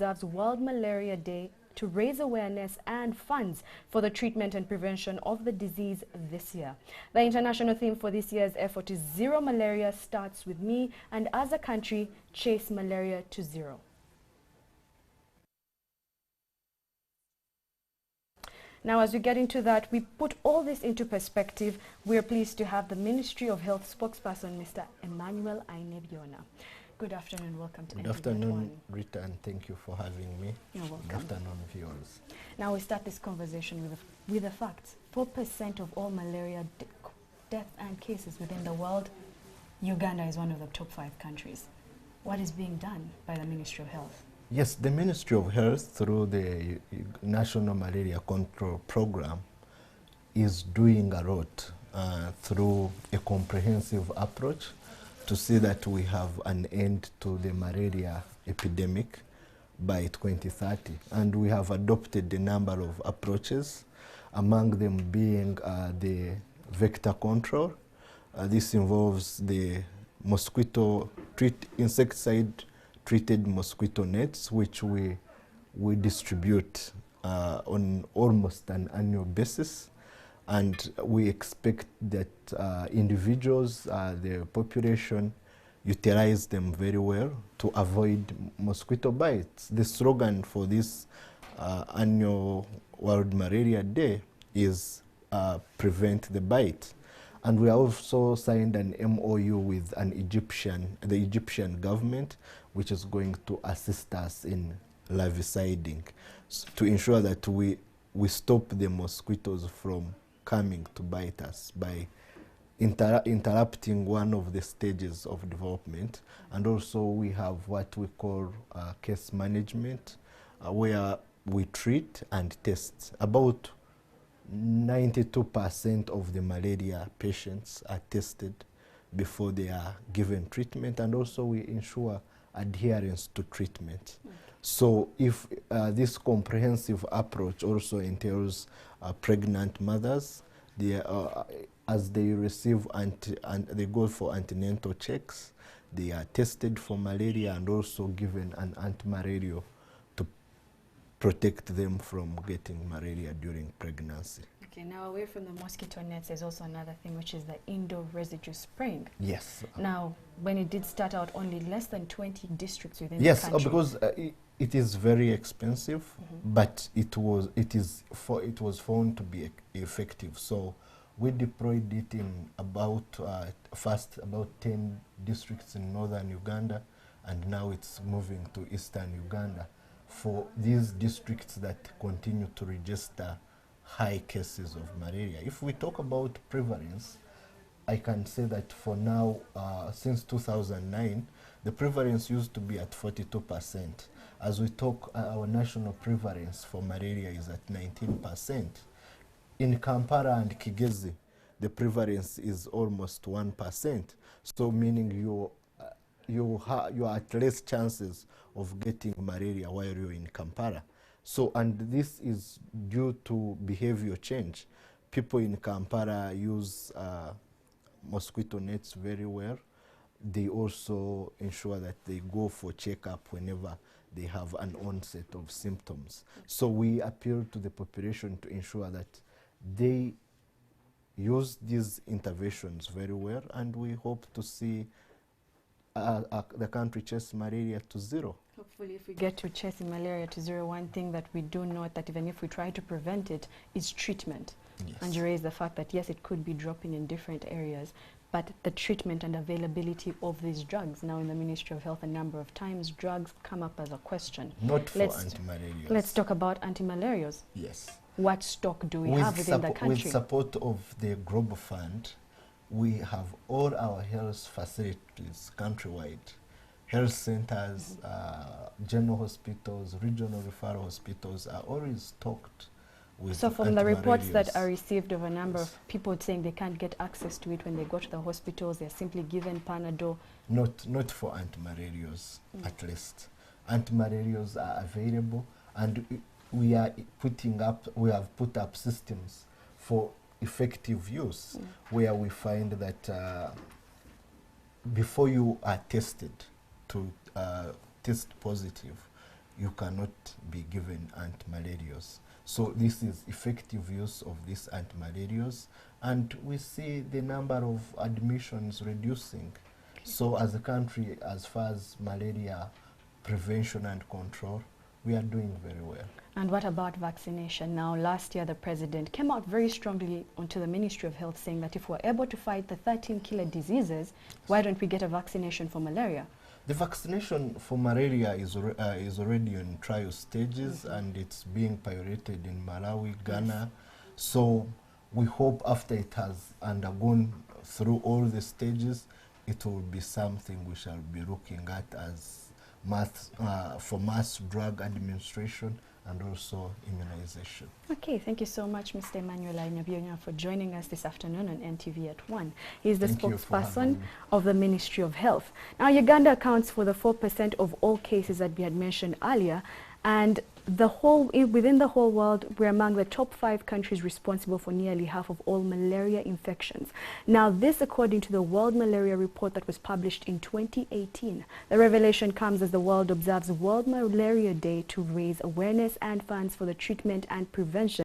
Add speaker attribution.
Speaker 1: observes World Malaria Day to raise awareness and funds for the treatment and prevention of the disease this year. The international theme for this year's effort is Zero Malaria Starts With Me, and as a country, chase malaria to zero. Now, as we get into that, we put all this into perspective. We're pleased to have the Ministry of Health spokesperson, Mr. Emmanuel Ainebiona. Good afternoon, welcome to
Speaker 2: Good afternoon, Rita, and thank you for having me.
Speaker 1: You're welcome.
Speaker 2: Good afternoon, viewers.
Speaker 1: Now we start this conversation with the facts. 4% of all malaria deaths and cases within the world. Uganda is one of the top 5 countries. What is being done by the Ministry of Health?
Speaker 2: Yes, the Ministry of Health, through the National Malaria Control Program, is doing a lot through a comprehensive approach to see that we have an end to the malaria epidemic by 2030. And we have adopted a number of approaches, among them being the vector control. This involves the insecticide-treated mosquito nets, which we distribute on almost an annual basis. And we expect that individuals, the population, utilize them very well to avoid mosquito bites. The slogan for this annual World Malaria Day is Prevent the Bite. And we also signed an MOU with the Egyptian government, which is going to assist us in larviciding to ensure that we stop the mosquitoes from coming to bite us by interrupting one of the stages of development. And also we have what we call case management, where we treat and test. About 92% of the malaria patients are tested before they are given treatment, and also we ensure adherence to treatment. Okay. So if this comprehensive approach also entails pregnant mothers, as they receive they go for antenatal checks, they are tested for malaria and also given an antimalarial to protect them from getting malaria during pregnancy.
Speaker 1: Okay, now away from the mosquito nets, there's also another thing, which is the indoor residue spraying.
Speaker 2: Yes.
Speaker 1: Now, when it did start out, only less than 20 districts within the country.
Speaker 2: Yes, because it is very expensive, but it was found to be effective. So we deployed it in about 10 districts in northern Uganda, and now it's moving to eastern Uganda for these districts that continue to register high cases of malaria. If we talk about prevalence, I can say that for now, since 2009, the prevalence used to be at 42%. As we talk, our national prevalence for malaria is at 19%. In Kampala and Kigezi, the prevalence is almost 1%. So meaning you are at less chances of getting malaria while you're in Kampala. So, and this is due to behavior change. People in Kampala use mosquito nets very well. They also ensure that they go for checkup whenever they have an onset of symptoms. So we appeal to the population to ensure that they use these interventions very well, and we hope to see the country chase malaria to zero.
Speaker 1: Hopefully, if we get to chasing malaria to zero, one thing that we do note that even if we try to prevent it is treatment.
Speaker 2: Yes.
Speaker 1: And you raise the fact that yes, it could be dropping in different areas, but the treatment and availability of these drugs. Now in the Ministry of Health, a number of times drugs come up as a question.
Speaker 2: Not for antimalarials.
Speaker 1: Let's talk about antimalarials.
Speaker 2: Yes.
Speaker 1: What stock do we have within the country?
Speaker 2: With support of the Global Fund, we have all our health facilities countrywide. Health centers, general hospitals, regional referral hospitals are always stocked with. So
Speaker 1: from the reports that are received of a number of people saying they can't get access to it when they go to the hospitals, they're simply given Panadol.
Speaker 2: Not for antimalarials, at least. Antimalarials are available, and we have put up systems for effective use, where we find that before you are tested to test positive, you cannot be given anti-malarials. So this is effective use of these anti-malarials, and we see the number of admissions reducing. So as a country, as far as malaria prevention and control, we are doing very well.
Speaker 1: And what about vaccination? Now, last year the president came out very strongly onto the Ministry of Health saying that if we're able to fight the 13 killer diseases, why don't we get a vaccination for malaria?
Speaker 2: The vaccination for malaria is already in trial stages, and it's being piloted in Malawi, Ghana. So we hope after it has undergone through all the stages, it will be something we shall be looking at as for mass drug administration and also immunization.
Speaker 1: Okay, thank you so much, Mr. Emmanuel Ainabionya, for joining us this afternoon on NTV at 1. He is the spokesperson of the Ministry of Health. Now, Uganda accounts for the 4% of all cases that we had mentioned earlier, and within the whole world, we're among the top 5 countries responsible for nearly half of all malaria infections. Now, this according to the World Malaria Report that was published in 2018. The revelation comes as the world observes World Malaria Day to raise awareness and funds for the treatment and prevention